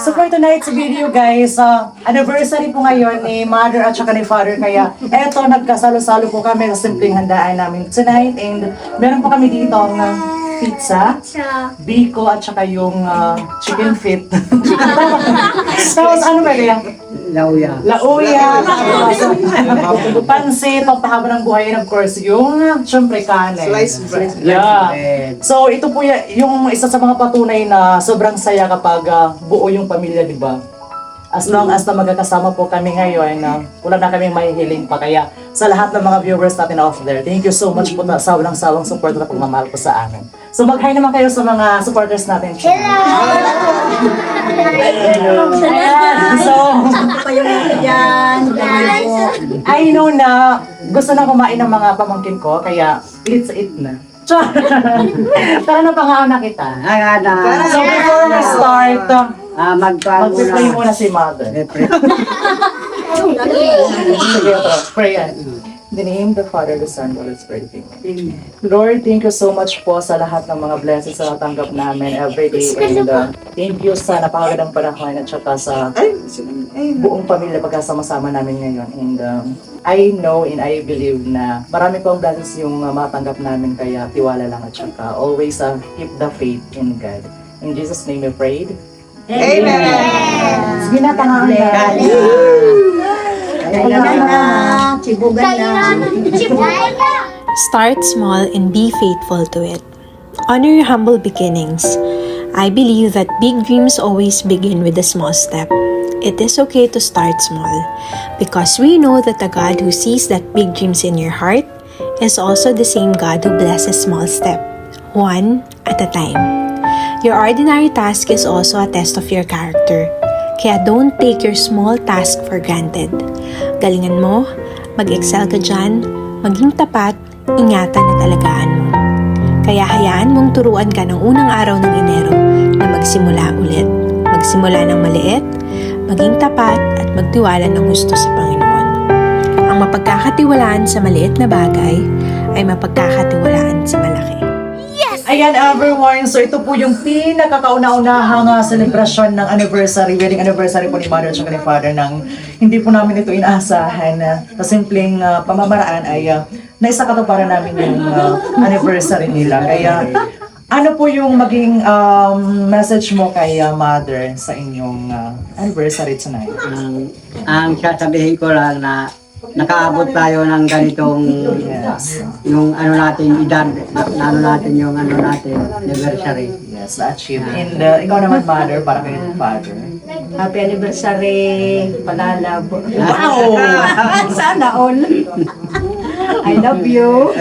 So for tonight's video guys, anniversary po ngayon ni Mother at saka ni Father. Kaya eto, nagkasalo-salo po kami sa simpleng handaan namin tonight. And meron po kami dito ang pizza, biko at saka yung chicken feet. Tapos ano ba yan? Lauya. Lauya, pansit, pampahaba ng buhay, and of course, yung syempre kanin. Sliced bread. Yeah. So ito po yung isa sa mga patunay na sobrang saya kapag buo yung pamilya, di ba? As long as na magkakasama po kami ngayon, wala na kaming mahihiling pa. Kaya sa lahat ng mga viewers natin off there, thank you so much po sa walang sawang support at pagmamahal po sa amin. So mag-hi naman kayo sa mga supporters natin. Hello! Ayan. So, I know na gusto na kumain ng mga pamangkin ko, kaya let's eat na. Tara na, pangaon na kita. So before we start, mag-pray muna si Mother. Sige, pray yan. In the name of the Father, the Son, and the Holy Spirit. Amen. Lord, thank you so much po sa lahat ng mga blessings na natanggap namin every day. And thank you sa napakagandang panahon at saka sa buong pamilya pagkasama-sama namin ngayon. And I know and I believe na marami pong blessings yung matanggap namin, kaya tiwala lang at saka always keep the faith in God. In Jesus' name we prayed. Amen! Sige na, tangaan na. Start small and be faithful to it. Honor your humble beginnings. I believe that big dreams always begin with a small step. It is okay to start small because we know that the God who sees that big dreams in your heart is also the same God who blesses small step, one at a time. Your ordinary task is also a test of your character. Kaya don't take your small task for granted. Galingan mo, mag-excel ka dyan, maging tapat, ingatan at alagaan mo. Kaya hayaan mong turuan ka ng unang araw ng Enero na magsimula ulit. Magsimula ng maliit, maging tapat at magtiwala ng gusto sa Panginoon. Ang mapagkakatiwalaan sa maliit na bagay ay mapagkakatiwalaan sa malaki. Ayan everyone, so ito po yung pinakakauna-unahang celebration ng anniversary, wedding anniversary po ni Mother at ni Father, nang hindi po namin ito inaasahan na simpleng pamamaraan ay naisakatuparan namin yung anniversary nila. Kaya ano po yung maging message mo kay Mother sa inyong anniversary tonight? Ang sasabihin ko lang na nakaabot tayo ng ganitong yung ano natin edad, ano natin yung ano natin anniversary. Yes, na-achieve. And ikaw naman, Mother, para kay Father. Happy anniversary, Palalab. Wow! Sana all. I love you.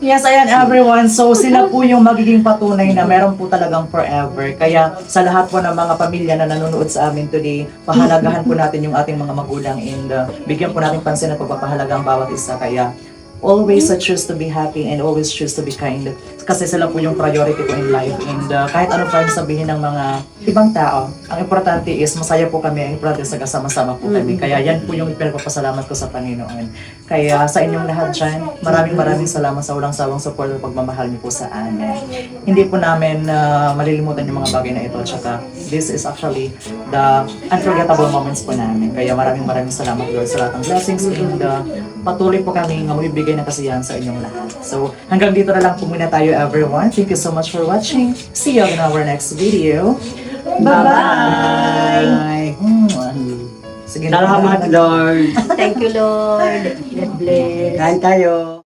Yes, ayan everyone. So sila po yung magiging patunay na meron po talagang forever. Kaya sa lahat po ng mga pamilya na nanonood sa amin today, pahalagahan po natin yung ating mga magulang and bigyan po natin pansin at pagpapahalaga ang bawat isa. Kaya always choose to be happy and always choose to be kind. Kasi sila po yung priority ko in life. And kahit ano pa yung sabihin ng mga ibang tao, ang importante is masaya po kami, ang importante sa kasama-sama po kami. Kaya yan po yung pinagpapasalamat ko sa Panginoon. Kaya sa inyong lahat dyan, maraming salamat sa walang sawang support at pagmamahal niyo po sa amin. Hindi po namin malilimutan yung mga bagay na ito. Tsaka this is actually the unforgettable moments po namin. Kaya maraming salamat Lord sa lahat ng blessings and patuloy po kami mabibigay ng kasiyahan sa inyong lahat. So hanggang dito na lang po muna tayo everyone. Thank you so much for watching. See you in our next video. Bye-bye! Sige, Salamat Lord. Thank you, Lord. God bless. Kain tayo.